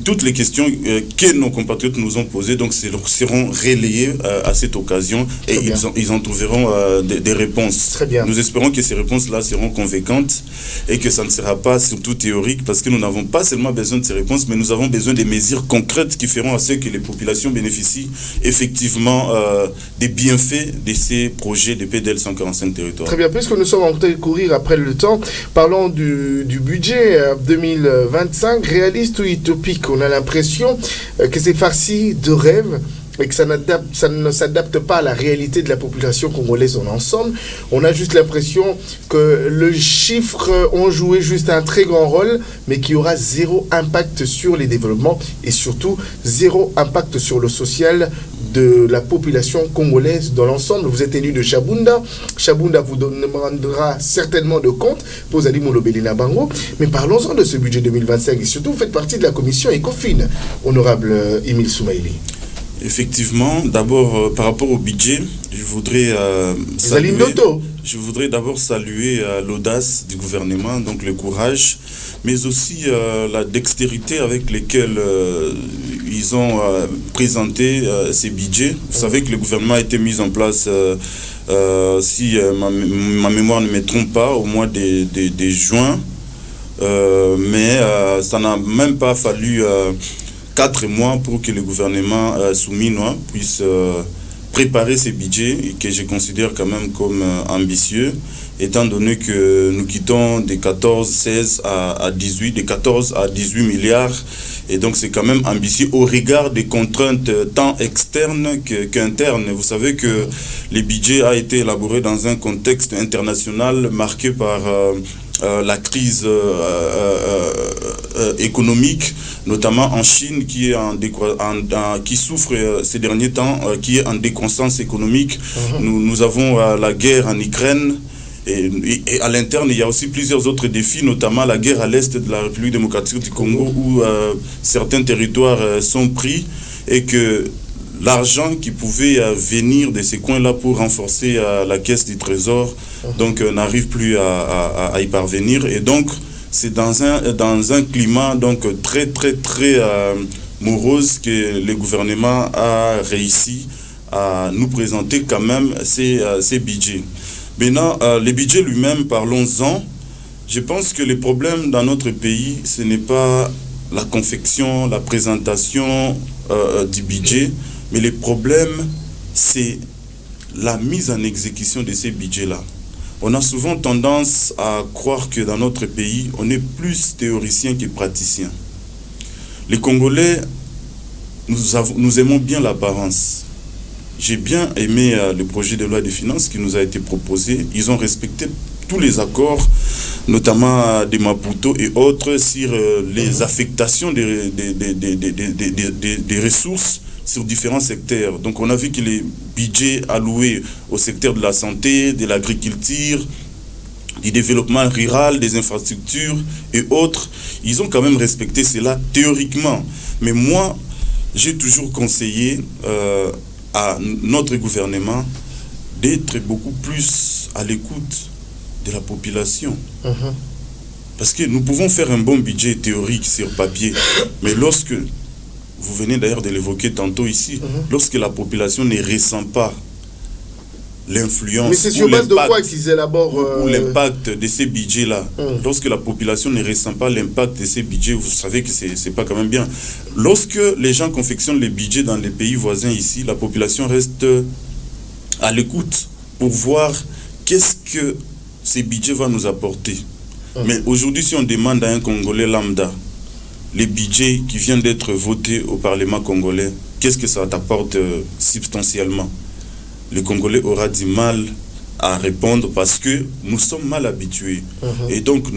toutes les questions que nos compatriotes nous ont posées donc seront relayées à cette occasion et ils en trouveront des réponses. Très bien. Nous espérons que ces réponses-là seront convaincantes et que ça ne sera pas surtout théorique, parce que nous n'avons pas seulement besoin de ces réponses, mais nous avons besoin des mesures concrètes qui feront à ce que les populations bénéficient effectivement des bienfaits de ces projets de PDL 145 territoires. Très bien, puisque nous sommes en train de courir après le temps, parlons du budget 2025, réaliste ou utopique. On a l'impression que c'est farci de rêves et que ça ne s'adapte pas à la réalité de la population congolaise en ensemble. On a juste l'impression que le chiffre ont joué juste un très grand rôle, mais qu'il y aura zéro impact sur les développements et surtout zéro impact sur le social de la population congolaise dans l'ensemble. Vous êtes élu de Chabunda. Chabunda vous demandera certainement de compte pour Zali Molobelina Bango. Mais parlons-en de ce budget 2025 et surtout vous faites partie de la commission ECOFIN, honorable Emile Soumaïli. Effectivement, d'abord par rapport au budget, je voudrais d'abord saluer l'audace du gouvernement, donc le courage, mais aussi la dextérité avec laquelle ils ont présenté ces budgets. Vous savez que le gouvernement a été mis en place, si ma mémoire ne me trompe pas, au mois de juin, mais ça n'a même pas fallu 4 mois pour que le gouvernement souminois puisse préparer ces budgets, et que je considère quand même comme ambitieux, étant donné que nous quittons des 16 à 18, des 14 à 18 milliards, et donc c'est quand même ambitieux au regard des contraintes tant externes qu'internes. Vous savez que le budget a été élaboré dans un contexte international marqué par la crise économique, notamment en Chine, qui est qui souffre ces derniers temps, qui est en décroissance économique. Nous avons la guerre en Ukraine. Et à l'interne, il y a aussi plusieurs autres défis, notamment la guerre à l'est de la République démocratique du Congo, où certains territoires sont pris, et que l'argent qui pouvait venir de ces coins-là pour renforcer la caisse du trésor donc n'arrive plus à y parvenir. Et donc, c'est dans un climat donc très morose que le gouvernement a réussi à nous présenter quand même ces budgets. Maintenant, le budget lui-même, parlons-en. Je pense que le problème dans notre pays, ce n'est pas la confection, la présentation du budget, mais le problème, c'est la mise en exécution de ces budgets-là. On a souvent tendance à croire que dans notre pays, on est plus théoricien que praticien. Les Congolais, nous aimons bien l'apparence. J'ai bien aimé le projet de loi de finances qui nous a été proposé. Ils ont respecté tous les accords, notamment de Maputo et autres, sur les affectations des ressources sur différents secteurs. Donc on a vu que les budgets alloués au secteur de la santé, de l'agriculture, du développement rural, des infrastructures et autres, ils ont quand même respecté cela théoriquement. Mais moi, j'ai toujours conseillé à notre gouvernement d'être beaucoup plus à l'écoute de la population. Parce que nous pouvons faire un bon budget théorique sur papier, mais lorsque, vous venez d'ailleurs de l'évoquer tantôt ici, lorsque la population ne ressent pas l'influence. Mais c'est sur base de quoi qu'ils élaborent ou l'impact de ces budgets-là. Lorsque la population ne ressent pas l'impact de ces budgets, vous savez que c'est pas quand même bien. Lorsque les gens confectionnent les budgets dans les pays voisins ici, la population reste à l'écoute pour voir qu'est-ce que ces budgets vont nous apporter. Mais aujourd'hui, si on demande à un Congolais lambda les budgets qui viennent d'être votés au Parlement congolais, qu'est-ce que ça t'apporte substantiellement? Le Congolais aura du mal à répondre parce que nous sommes mal habitués. Et donc,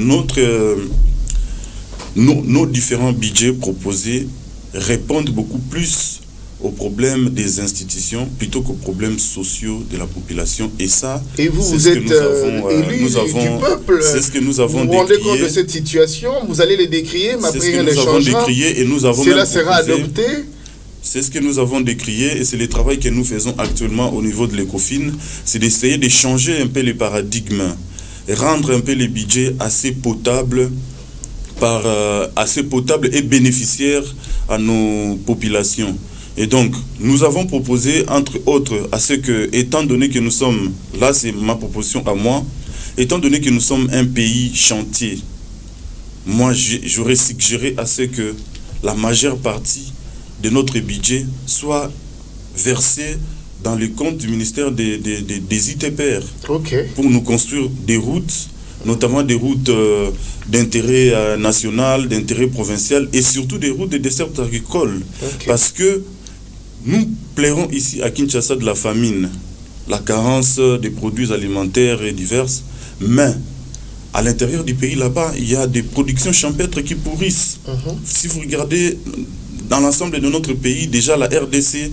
nos différents budgets proposés répondent beaucoup plus aux problèmes des institutions plutôt qu'aux problèmes sociaux de la population. Et ça, et vous êtes élu du peuple. C'est ce que nous avons décrié. Vous vous rendez compte de cette situation, vous allez les décrier, mais après rien ne changera. C'est ce que nous avons décrié et nous avons cela sera adopté. C'est ce que nous avons décrié et c'est le travail que nous faisons actuellement au niveau de l'ECOFIN, c'est d'essayer de changer un peu les paradigmes, rendre un peu les budgets assez potables, et bénéficiaires à nos populations. Et donc, nous avons proposé, entre autres, à ce que, étant donné que nous sommes, là c'est ma proposition à moi, étant donné que nous sommes un pays chantier, moi j'aurais suggéré à ce que la majeure partie de notre budget soit versée dans les comptes du ministère des ITPR pour nous construire des routes, notamment des routes d'intérêt national, d'intérêt provincial et surtout des routes de dessert agricole. Parce que nous plairons ici à Kinshasa de la famine, la carence des produits alimentaires et divers, mais à l'intérieur du pays là-bas, il y a des productions champêtres qui pourrissent. Si vous regardez dans l'ensemble de notre pays, déjà la RDC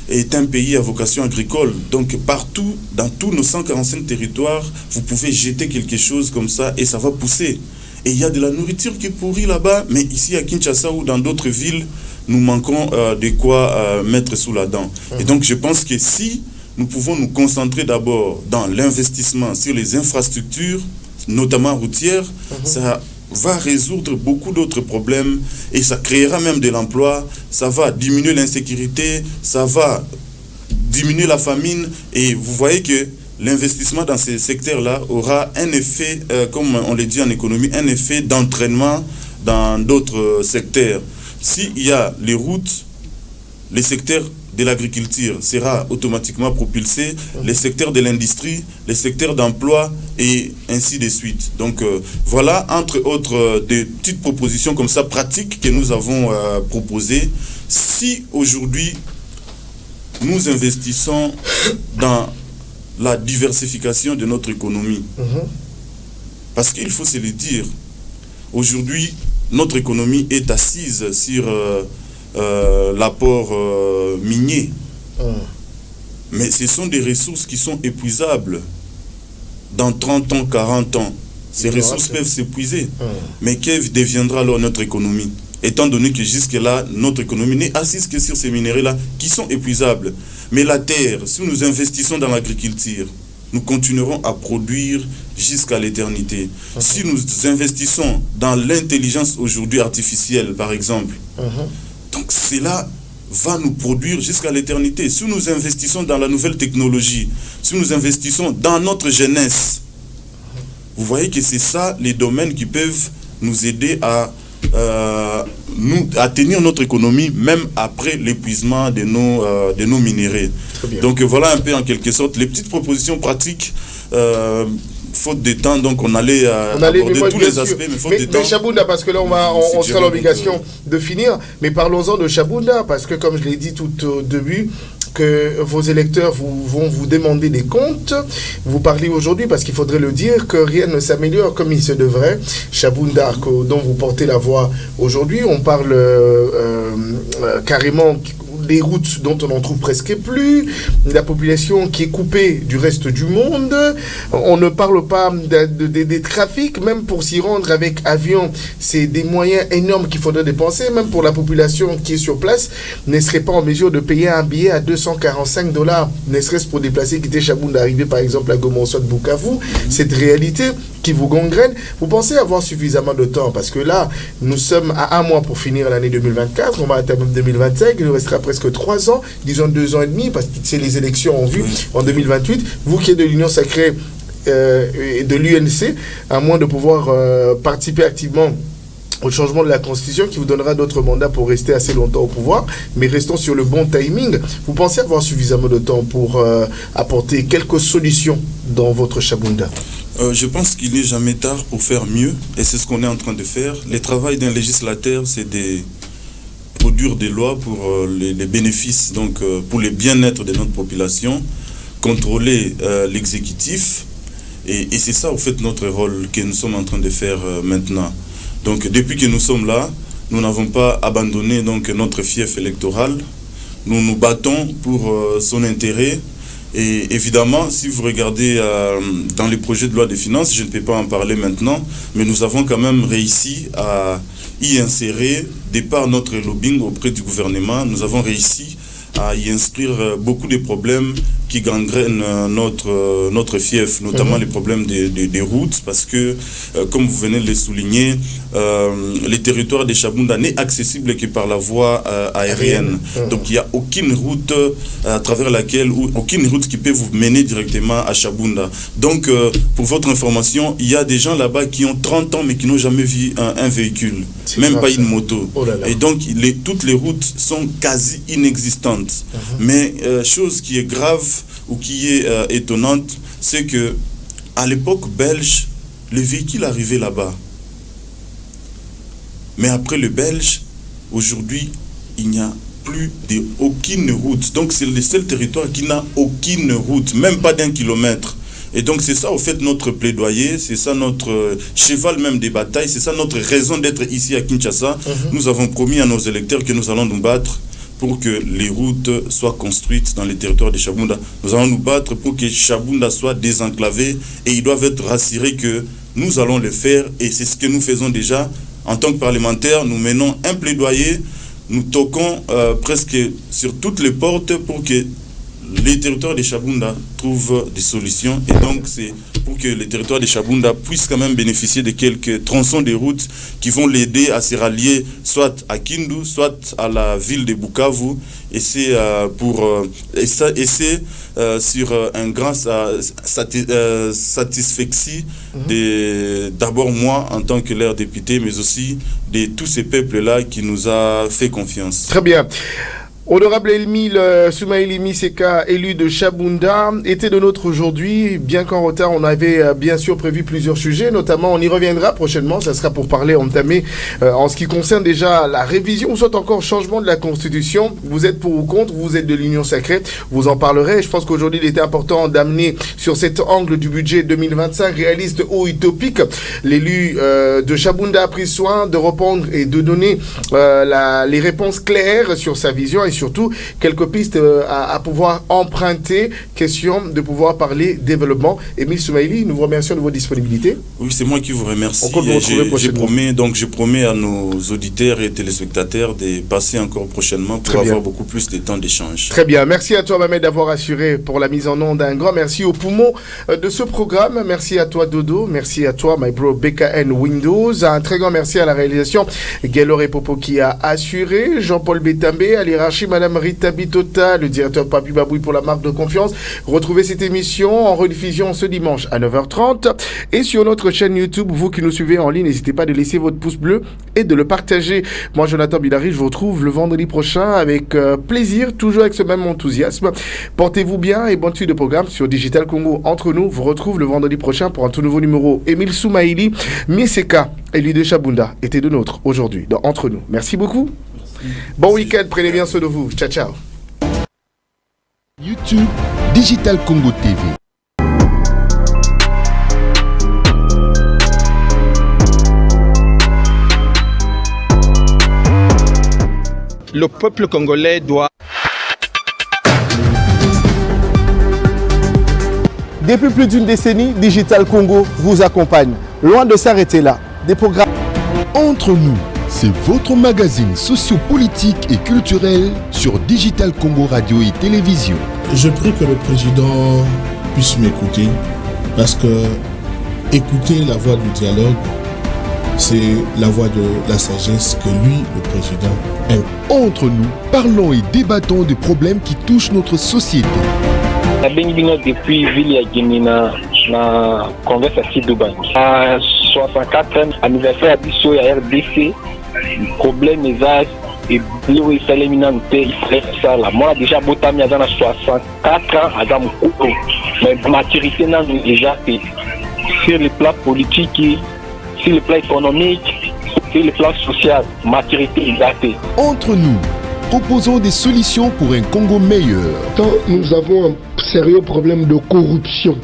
est un pays à vocation agricole. Donc partout, dans tous nos 145 territoires, vous pouvez jeter quelque chose comme ça et ça va pousser. Et il y a de la nourriture qui pourrit là-bas, mais ici à Kinshasa ou dans d'autres villes, nous manquons de quoi mettre sous la dent. Et donc je pense que si nous pouvons nous concentrer d'abord dans l'investissement sur les infrastructures, notamment routières, ça va résoudre beaucoup d'autres problèmes et ça créera même de l'emploi, ça va diminuer l'insécurité, ça va diminuer la famine et vous voyez que l'investissement dans ces secteurs-là aura un effet, comme on le dit en économie, un effet d'entraînement dans d'autres secteurs. S'il y a les routes, les secteurs de l'agriculture sera automatiquement propulsé, les secteurs de l'industrie, les secteurs d'emploi et ainsi de suite. Donc voilà, entre autres, des petites propositions comme ça, pratiques que nous avons proposées. Si aujourd'hui, nous investissons dans la diversification de notre économie, parce qu'il faut se le dire, aujourd'hui, notre économie est assise sur l'apport minier. Mais ce sont des ressources qui sont épuisables. Dans 30 ans, 40 ans, ces ressources peuvent s'épuiser. Mais que deviendra alors notre économie? Étant donné que jusque-là, notre économie n'est assise que sur ces minéraux-là qui sont épuisables. Mais la terre, si nous investissons dans l'agriculture, nous continuerons à produire jusqu'à l'éternité. Si nous investissons dans l'intelligence aujourd'hui artificielle, par exemple, donc cela va nous produire jusqu'à l'éternité. Si nous investissons dans la nouvelle technologie, si nous investissons dans notre jeunesse, vous voyez que c'est ça les domaines qui peuvent nous aider à tenir notre économie même après l'épuisement de nos minéraux. Donc voilà un peu en quelque sorte les petites propositions pratiques. Faute de temps, donc on allait aborder tous les aspects, mais faute de temps. Mais Chabunda, parce que là on sera l'obligation de finir, mais parlons-en de Chabunda, parce que comme je l'ai dit tout au début, que vos électeurs vont vous demander des comptes. Vous parlez aujourd'hui, parce qu'il faudrait le dire, que rien ne s'améliore comme il se devrait. Chabunda, dont vous portez la voix aujourd'hui, on parle carrément des routes dont on n'en trouve presque plus, la population qui est coupée du reste du monde. On ne parle pas des trafics, même pour s'y rendre avec avion, c'est des moyens énormes qu'il faudrait dépenser, même pour la population qui est sur place, ne serait pas en mesure de payer un billet à $245, ne serait-ce pour déplacer, quitter Chabunda, arriver par exemple à Goma, soit de Bukavu. Cette réalité qui vous gangrène, vous pensez avoir suffisamment de temps? Parce que là, nous sommes à 1 mois pour finir l'année 2024, on va atteindre 2025, il nous restera presque 3 ans, disons 2 ans et demi, parce que c'est les élections en vue en 2028. Vous qui êtes de l'Union Sacrée et de l'UNC, à moins de pouvoir participer activement au changement de la Constitution qui vous donnera d'autres mandats pour rester assez longtemps au pouvoir, mais restons sur le bon timing. Vous pensez avoir suffisamment de temps pour apporter quelques solutions dans votre Chabunda? Je pense qu'il n'est jamais tard pour faire mieux, et c'est ce qu'on est en train de faire. Le travail d'un législateur, c'est de produire des lois pour les bénéfices, donc pour le bien-être de notre population, contrôler l'exécutif, et c'est ça, au fait, notre rôle que nous sommes en train de faire maintenant. Donc, depuis que nous sommes là, nous n'avons pas abandonné donc, notre fief électoral. Nous nous battons pour son intérêt. Et évidemment, si vous regardez dans les projets de loi des finances, je ne peux pas en parler maintenant, mais nous avons quand même réussi à y insérer, de par notre lobbying auprès du gouvernement, nous avons réussi à y inscrire beaucoup de problèmes qui gangrènent notre fief, notamment les problèmes des routes, parce que, comme vous venez de le souligner, les territoires de Chabunda n'est accessible que par la voie aérienne. Donc il n'y a aucune route à travers laquelle, ou aucune route qui peut vous mener directement à Chabunda. Donc, pour votre information, il y a des gens là-bas qui ont 30 ans mais qui n'ont jamais vu un véhicule, même grave, pas une moto. Oh là là. Et donc, toutes les routes sont quasi inexistantes. Mais chose qui est grave ou qui est étonnante, c'est que à l'époque belge, les véhicules arrivaient là-bas. Mais après le belge, aujourd'hui, il n'y a plus aucune route. Donc c'est le seul territoire qui n'a aucune route, même pas d'1 kilomètre. Et donc c'est ça au fait notre plaidoyer, c'est ça notre cheval même des batailles, c'est ça notre raison d'être ici à Kinshasa. Nous avons promis à nos électeurs que nous allons nous battre pour que les routes soient construites dans les territoires de Chabunda. Nous allons nous battre pour que Chabunda soit désenclavé, et ils doivent être rassurés que nous allons le faire, et c'est ce que nous faisons déjà. En tant que parlementaires, nous menons un plaidoyer, nous toquons presque sur toutes les portes pour que les territoires de Chabunda trouvent des solutions, et donc c'est pour que les territoires de Chabunda puissent quand même bénéficier de quelques tronçons de routes qui vont l'aider à se rallier soit à Kindu, soit à la ville de Bukavu, et c'est sur un grand satisfaction d'abord moi en tant que leur député, mais aussi de tous ces peuples-là qui nous a fait confiance. Très bien. Honorable Elmile Soumaïli Miseka, élu de Chabunda, était de nôtre aujourd'hui. Bien qu'en retard, on avait bien sûr prévu plusieurs sujets, notamment on y reviendra prochainement, ça sera pour parler, entamer en ce qui concerne déjà la révision ou soit encore changement de la Constitution. Vous êtes pour ou contre, vous êtes de l'Union Sacrée, vous en parlerez. Je pense qu'aujourd'hui il était important d'amener sur cet angle du budget 2025 réaliste ou utopique. L'élu de Chabunda a pris soin de répondre et de donner les réponses claires sur sa vision, et surtout quelques pistes à pouvoir emprunter, question de pouvoir parler développement. Émile Soumaïli, nous vous remercions de votre disponibilité. Oui, c'est moi qui vous remercie. Je promets à nos auditeurs et téléspectateurs de passer encore prochainement pour avoir beaucoup plus de temps d'échange. Très bien, merci à toi Mohamed d'avoir assuré pour la mise en onde. Un grand merci au poumon de ce programme. Merci à toi Dodo, merci à toi my bro BKN Windows. Un très grand merci à la réalisation Gaylor et Popo qui a assuré, Jean-Paul Bétambé, à l'hierarchie Madame Rita Bitota, le directeur Papi Baboui pour la marque de confiance. Retrouvez cette émission en rediffusion ce dimanche à 9h30 et sur notre chaîne YouTube. Vous qui nous suivez en ligne, n'hésitez pas de laisser votre pouce bleu et de le partager. Moi, Jonathan Bilari, je vous retrouve le vendredi prochain avec plaisir, toujours avec ce même enthousiasme. Portez-vous bien et bonne suite de programme sur Digital Congo. Entre nous, vous retrouve le vendredi prochain pour un tout nouveau numéro. Émile Soumaïli Miseka, élu de Chabunda, était de nôtre aujourd'hui dans Entre nous. Merci beaucoup. Bon week-end, prenez bien soin de vous. Ciao, ciao. YouTube, Digital Congo TV. Le peuple congolais doit Depuis plus d'une décennie, Digital Congo vous accompagne. Loin de s'arrêter là, des programmes... Entre nous, c'est votre magazine sociopolitique et culturel sur Digital Congo Radio et Télévision. Je prie que le président puisse m'écouter parce que écouter la voix du dialogue, c'est la voix de la sagesse que lui, le président, aime. Entre nous, parlons et débattons des problèmes qui touchent notre société. Depuis Ville Guinina, na congrès à Dubaï. À 64e anniversaire à Bissau et à RDC, le problème est là. Et Bio et Salemina, il fait ça là. Moi, déjà, Botami a 64 ans, à Gamoukou. Mais la maturité n'a déjà fait. Sur le plan politique, sur le plan économique, sur le plan social, maturité est là. Entre nous, proposons des solutions pour un Congo meilleur. Quand nous avons un sérieux problème de corruption,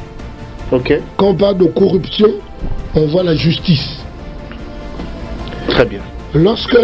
quand on parle de corruption, on voit la justice. Très bien. Lorsque